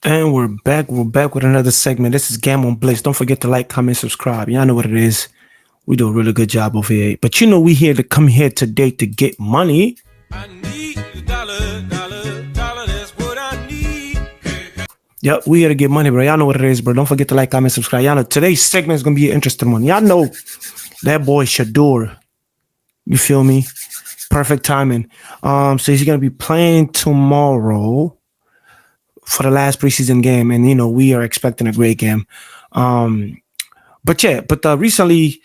And we're back. We're back with another segment. This is GameOnBlitzz. Don't forget to like, comment, subscribe. Y'all know what it is. We do a really good job over here. But you know we here to come here today to get money. I need a dollar, that's what I need. Yep, we here to get money, bro. Y'all know what it is, bro. Don't forget to like, comment, subscribe. Y'all know today's segment is going to be an interesting one. Y'all know that boy Shedeur. You feel me? Perfect timing. So he's going to be playing tomorrow for the last preseason game, and you know we are expecting a great game. But recently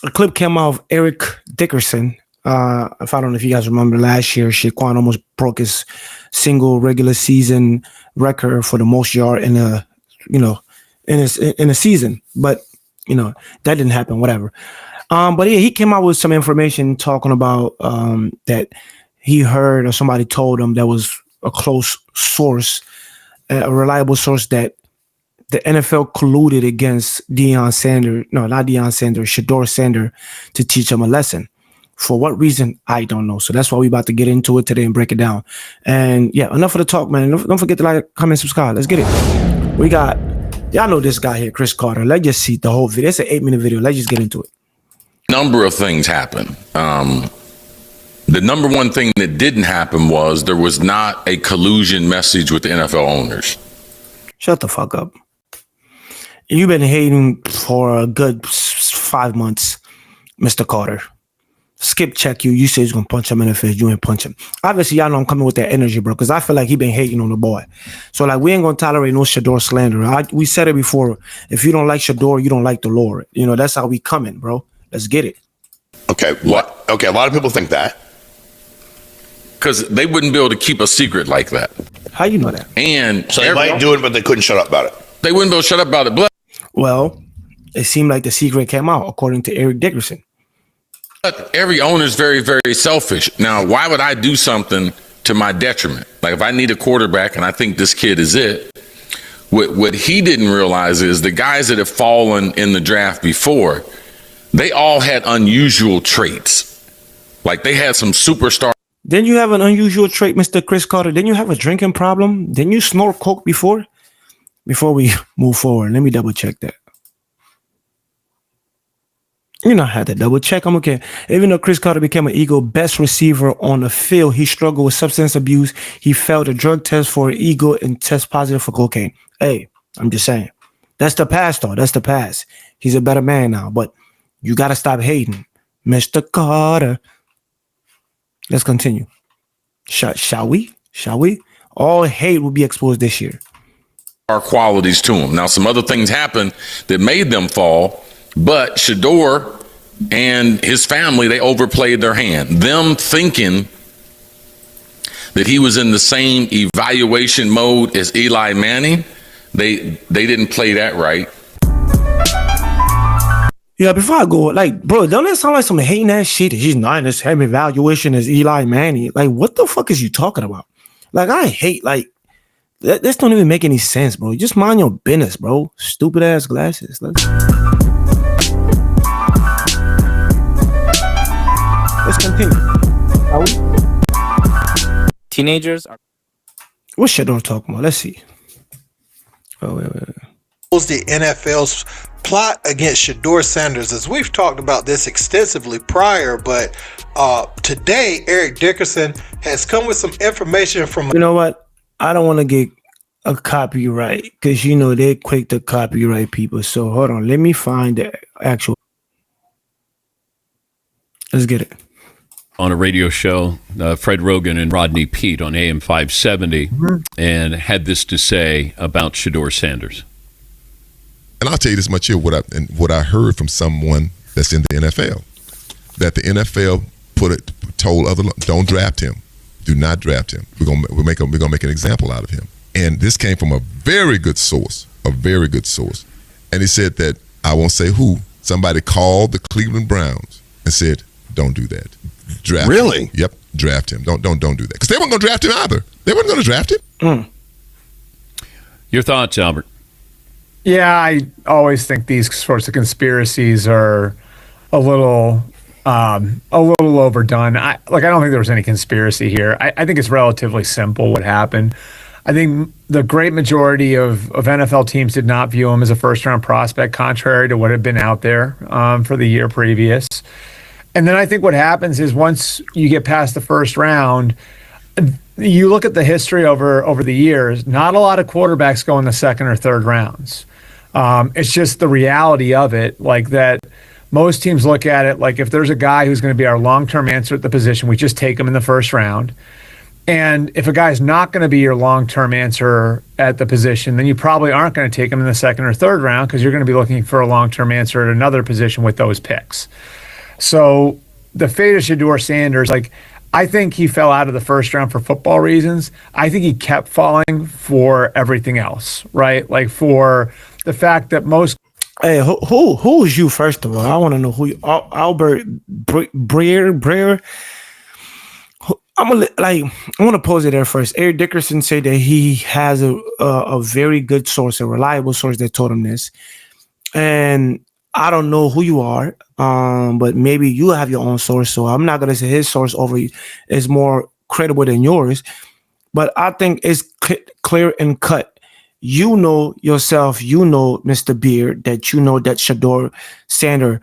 a clip came out of Eric Dickerson. If I don't know if you guys remember last year, Shaquan almost broke his single regular season record for the most yard in a season, but you know that didn't happen. Whatever. But yeah, he came out with some information talking about that he heard or somebody told him that was a close source, a reliable source, that the NFL colluded against ShedeurSanders to teach him a lesson. For what reason, I don't know. So that's why we're about to get into it today and break it down. And yeah, enough of the talk, man. Don't forget to like, comment, subscribe. Let's get it. We got, y'all know this guy here, Chris Carter. Let's just see the whole video. It's an 8-minute video. Let's just get into it. Number of things happen. The number one thing that didn't happen was there was not a collusion message with the NFL owners. Shut the fuck up. You've been hating for a good 5 months, Mr. Carter. Skip check you. You say he's going to punch him in the face. You ain't punch him. Obviously, y'all know I'm coming with that energy, bro, because I feel like he been hating on the boy. So, like, we ain't going to tolerate no Shedeur slander. We said it before. If you don't like Shedeur, you don't like the Lord. You know, that's how we coming, bro. Let's get it. Okay. What? Okay. A lot of people think that. Because they wouldn't be able to keep a secret like that. How you know that? And so they might do it, but they couldn't shut up about it. They wouldn't be able to shut up about it. Well, it seemed like the secret came out, according to Eric Dickerson. But every owner is very, very selfish. Now, why would I do something to my detriment? Like if I need a quarterback and I think this kid is it, what he didn't realize is the guys that have fallen in the draft before, they all had unusual traits. Like they had some superstar. Didn't you have an unusual trait, Mr. Chris Carter? Didn't you have a drinking problem? Didn't you snort coke before? Before we move forward, let me double check that. You know, I had to double check. I'm okay. Even though Chris Carter became an Eagle best receiver on the field, he struggled with substance abuse. He failed a drug test for an Eagle and test positive for cocaine. Hey, I'm just saying. That's the past, though. That's the past. He's a better man now, but you got to stop hating, Mr. Carter. Let's continue. Shall we? Shall we? All hate will be exposed this year. Our qualities to him. Now, some other things happened that made them fall, but Shedeur and his family, they overplayed their hand. Them thinking that he was in the same evaluation mode as Eli Manning, they didn't play that right. Yeah, before I go, like, bro, don't that sound like some hating ass shit? He's not in the same evaluation as Eli Manning. Like, what the fuck is you talking about? Like, I hate, like, this don't even make any sense, bro. Just mind your business, bro. Stupid ass glasses. Let's continue. Teenagers are. What Shedeur talking about? Let's see. Oh, wait. The NFL's plot against ShedeurSanders, as we've talked about this extensively prior, but today Eric Dickerson has come with some information from. You know what? I don't want to get a copyright because you know they're quick to copyright people. So hold on, let me find the actual. Let's get it. On a radio show, Fred Rogan and Rodney Peete on AM 570, and had this to say about ShedeurSanders. And I'll tell you this much here: what I heard from someone that's in the NFL, that the NFL told other, don't draft him, do not draft him. We're gonna make an example out of him. And this came from a very good source, And he said that, I won't say who, somebody called the Cleveland Browns and said, don't do that. Draft really? him. Yep, draft him. Don't do that. Because they weren't going to draft him either. They weren't going to draft him. Your thoughts, Albert? Yeah, I always think these sorts of conspiracies are a little overdone. I don't think there was any conspiracy here. I think it's relatively simple what happened. I think the great majority of NFL teams did not view him as a first-round prospect, contrary to what had been out there for the year previous. And then I think what happens is once you get past the first round, you look at the history over the years, not a lot of quarterbacks go in the second or third rounds. It's just the reality of it, like that most teams look at it like if there's a guy who's going to be our long-term answer at the position, we just take him in the first round. And if a guy's not going to be your long-term answer at the position, then you probably aren't going to take him in the second or third round because you're going to be looking for a long-term answer at another position with those picks. So the fate of ShedeurSanders, like I think he fell out of the first round for football reasons. I think he kept falling for everything else, right? Like for the fact that most. Hey, who is you first of all? I want to know who you, Albert Breer. I want to pose it there first. Eric Dickerson said that he has a very good source, a reliable source that told him this. And I don't know who you are, but maybe you have your own source. So I'm not going to say his source over is more credible than yours. But I think it's clear and cut. You know yourself, you know, Mr. Beard, that you know that ShedeurSanders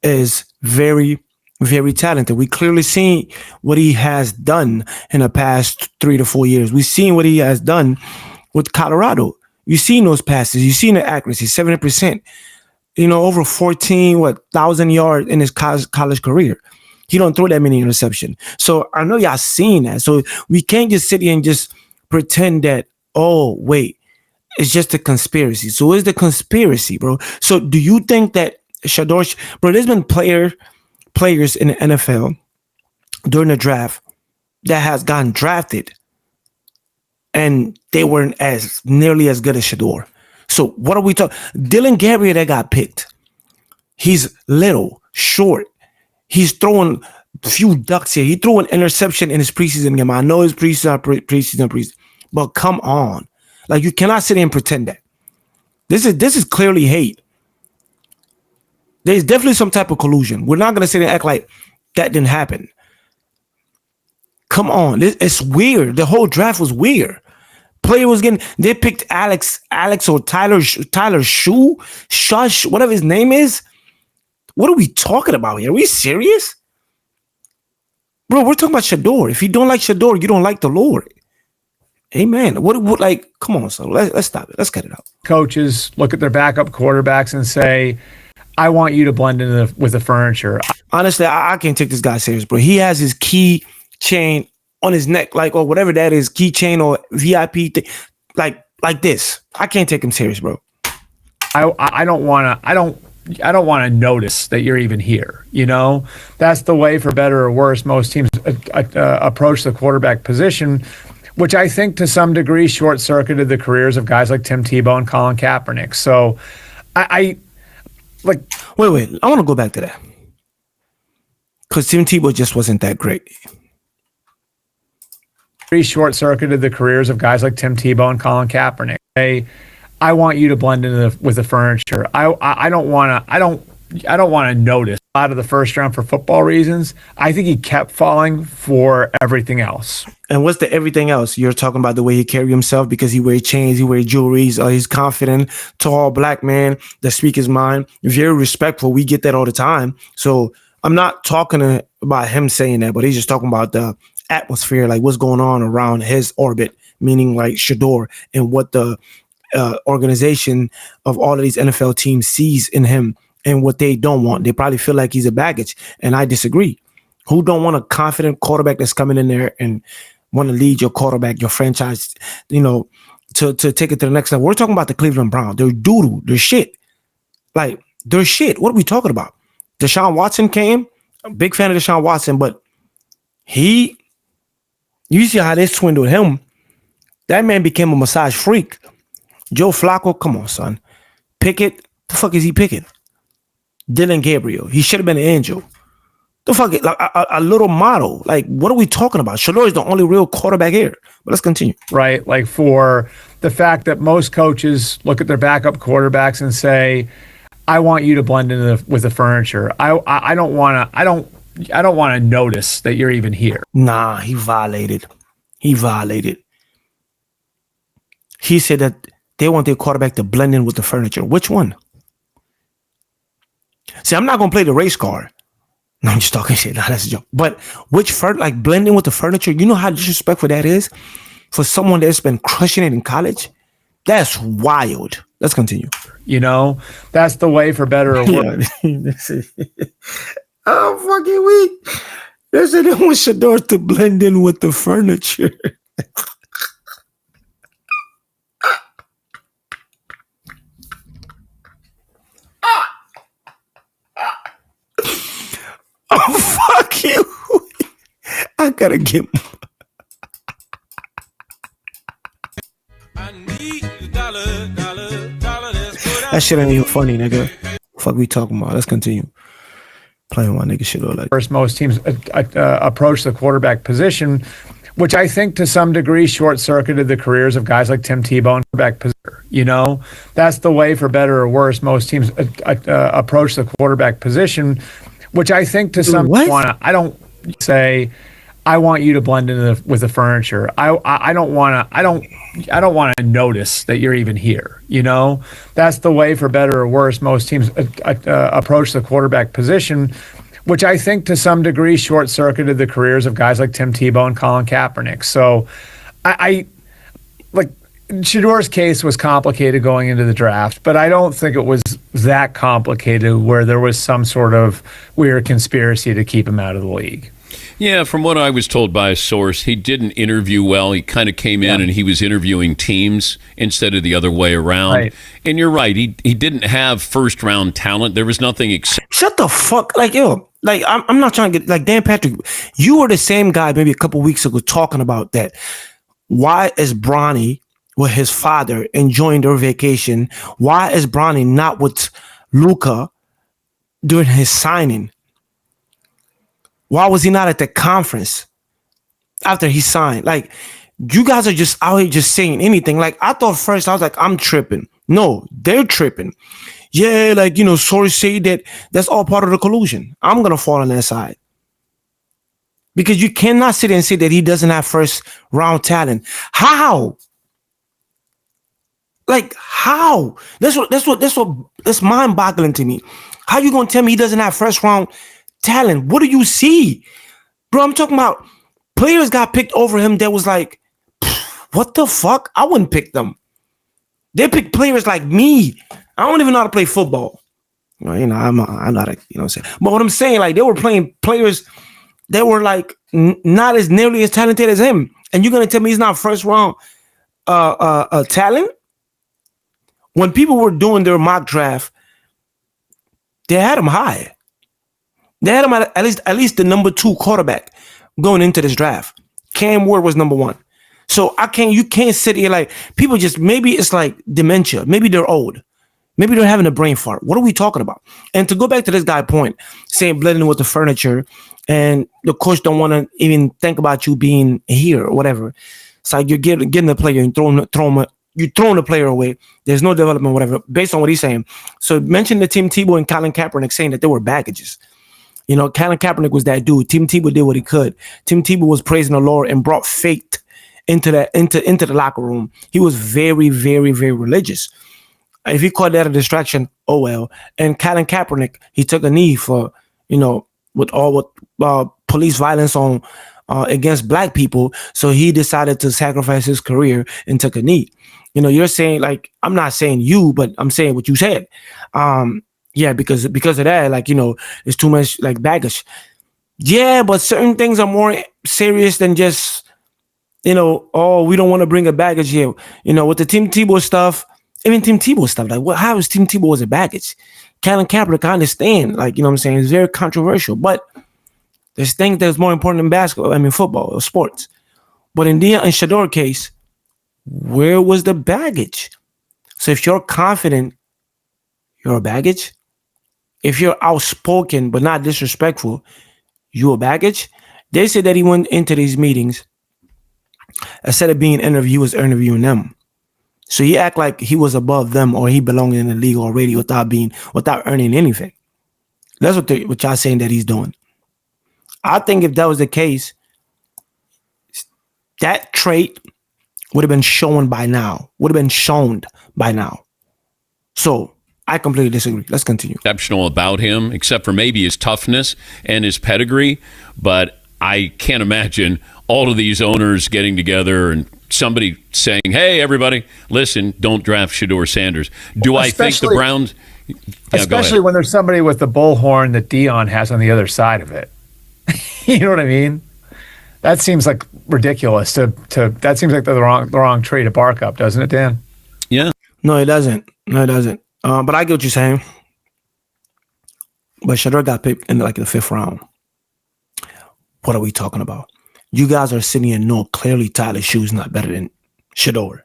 is very, very talented. We clearly seen what he has done in the past 3 to 4 years. We've seen what he has done with Colorado. You've seen those passes. You've seen the accuracy, 70%. You know, over 1,000 yards in his college career. He don't throw that many interceptions. So I know y'all seen that. So we can't just sit here and just pretend that, oh, wait, it's just a conspiracy. So it's the conspiracy, bro. So do you think that bro, there's been players in the NFL during the draft that has gotten drafted and they weren't as nearly as good as Shedeur. So what are we talking? Dylan Gabriel that got picked. He's little, short. He's throwing a few ducks here. He threw an interception in his preseason game. I know his preseason, but come on. Like you cannot sit here and pretend that. This is clearly hate. There's definitely some type of collusion. We're not going to sit and act like that didn't happen. Come on. It's weird. The whole draft was weird. Player was they picked Alex or Tyler Shush, whatever his name is. What are we talking about here? Are we serious? Bro, we're talking about Shedeur. If you don't like Shedeur, you don't like the Lord. Amen. What like, come on, so let's stop it. Let's get it out. Coaches look at their backup quarterbacks and say, I want you to blend in with the furniture. Honestly, I can't take this guy serious, bro. He has his key chain on his neck, like, or whatever that is, keychain or VIP thing, like this. I can't take him serious, bro. I don't want to notice that you're even here. You know, that's the way, for better or worse, most teams approach the quarterback position, which I think to some degree short-circuited the careers of guys like Tim Tebow and Colin Kaepernick. So I like. Wait. I want to go back to that because Tim Tebow just wasn't that great. Short-circuited the careers of guys like Tim Tebow and Colin Kaepernick. I want you to blend in with the furniture. I don't want to notice out of the first round for football reasons. I think he kept falling for everything else. And what's the everything else? You're talking about the way he carry himself because he wears chains, he wears jewelries, he's confident, tall, black man that speak his mind, very respectful. We get that all the time. So I'm not talking about him saying that, but he's just talking about the atmosphere, like what's going on around his orbit, meaning like Shedeur and what the organization of all of these NFL teams sees in him and what they don't want. They probably feel like he's a baggage, and I disagree. Who don't want a confident quarterback that's coming in there and want to lead your quarterback, your franchise, you know, to take it to the next level? We're talking about the Cleveland Browns. They're doo-doo. They're shit. Like, they're shit. What are we talking about? Deshaun Watson came. I'm a big fan of Deshaun Watson, but you see how they swindled him. That man became a massage freak. Joe Flacco, come on, son. Pickett, the fuck is he picking? Dylan Gabriel, he should have been an angel. The fuck, like a little model. Like, what are we talking about? Shedeur is the only real quarterback here. But let's continue. Right, like for the fact that most coaches look at their backup quarterbacks and say, I want you to blend in with the furniture. I don't want to notice that you're even here. Nah, he violated. he said that they want their quarterback to blend in with the furniture. Which one? See, I'm not gonna play the race card. No, I'm just talking shit. Nah, that's a joke. But like blending with the furniture, you know how disrespectful that is for someone that's been crushing it in college? That's wild. Let's continue. You know, that's the way for better or worse. I'm fucking weak. They said they want Shedeur to blend in with the furniture. Oh, fuck you. I gotta get that shit ain't even funny, nigga. Fuck we talking about. Let's continue. Playing my nigga shit all like first, most teams approach the quarterback position, which I think to some degree short-circuited the careers of guys like Tim Tebow and quarterback position. You know, that's the way for better or worse. Most teams approach the quarterback position, which I think to some I don't say I want you to blend in with the furniture. I don't want to notice that you're even here. You know, that's the way for better or worse. Most teams approach the quarterback position, which I think to some degree short-circuited the careers of guys like Tim Tebow and Colin Kaepernick. So I like Shedeur's case was complicated going into the draft, but I don't think it was that complicated where there was some sort of weird conspiracy to keep him out of the league. Yeah, from what I was told by a source, he didn't interview well. He kind of came in and he was interviewing teams instead of the other way around. Right. And you're right, he didn't have first-round talent. There was nothing Shut the fuck, like, yo, like, I'm not trying to get, like, Dan Patrick, you were the same guy maybe a couple weeks ago talking about that. Why is Bronny with his father enjoying their vacation? Why is Bronny not with Luka during his signing? Why was he not at the conference after he signed? Like, you guys are just out here just saying anything. Like, I thought first, I was like, I'm tripping. No, they're tripping. Yeah, like, you know, sources say that that's all part of the collusion. I'm going to fall on that side. Because you cannot sit and say that he doesn't have first round talent. How? Like, how? That's mind boggling to me. How you going to tell me he doesn't have first round talent? What do you see? Bro, I'm talking about players got picked over him that was like, what the fuck? I wouldn't pick them. They pick players like me. I don't even know how to play football. Well, you know, I'm not a, you know what I'm saying? But what I'm saying, like, they were playing players that were like not as nearly as talented as him. And you're gonna tell me he's not first round talent? When people were doing their mock draft, they had him high. They had him at least the number 2 quarterback going into this draft. Cam Ward was number 1. So you can't sit here like people just, maybe it's like dementia. Maybe they're old. Maybe they're having a brain fart. What are we talking about? And to go back to this guy's point, saying blending with the furniture and the coach don't want to even think about you being here or whatever. It's like you're getting the player and throwing the player away. There's no development, whatever, based on what he's saying. So mention the Tim Tebow and Colin Kaepernick saying that they were baggages. You know, Colin Kaepernick was that dude. Tim Tebow did what he could. Tim Tebow was praising the Lord and brought faith into the locker room. He was very, very, very religious. If he called that a distraction, oh well. And Colin Kaepernick, he took a knee for, you know, with police violence on against black people. So he decided to sacrifice his career and took a knee. You know, you're saying, like, I'm not saying you, but I'm saying what you said. Yeah, because of that, like, you know, it's too much like baggage. Yeah, but certain things are more serious than just, you know, oh, we don't want to bring a baggage here. You know, with the Tim Tebow stuff, even Tim Tebow stuff, like, how is Tim Tebow as a baggage? Colin Kaepernick, I understand, like, you know what I'm saying? It's very controversial, but there's things that's more important than basketball, football or sports. But in Shedeur case, where was the baggage? So if you're confident, you're a baggage. If you're outspoken but not disrespectful, you're a baggage. They said that he went into these meetings, instead of being interviewed, he was interviewing them. So he act like he was above them or he belonged in the league already without earning anything. That's what y'all saying that he's doing. I think if that was the case, that trait Would have been shown by now. So I completely disagree. Let's continue. Exceptional about him, except for maybe his toughness and his pedigree. But I can't imagine all of these owners getting together and somebody saying, hey, everybody, listen, don't draft ShedeurSanders. Do I think the Browns... Especially when there's somebody with the bullhorn that Dion has on the other side of it. You know what I mean? That seems like ridiculous. That seems like the wrong tree to bark up, doesn't it, Dan? Yeah. No, it doesn't. But I get what you're saying. But Shedeur got picked in like the 5th round. What are we talking about? You guys are sitting here know clearly Tyler Shoe's not better than Shedeur.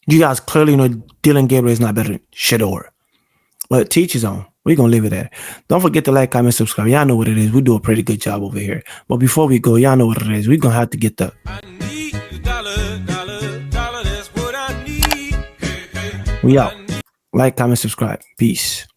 You guys clearly know Dylan Gabriel is not better than Shedeur. But teach his own. We're going to leave it there. Don't forget to like, comment, subscribe. Y'all know what it is. We do a pretty good job over here. But before we go, y'all know what it is. We're going to have to get the... We out. Like, comment, subscribe. Peace.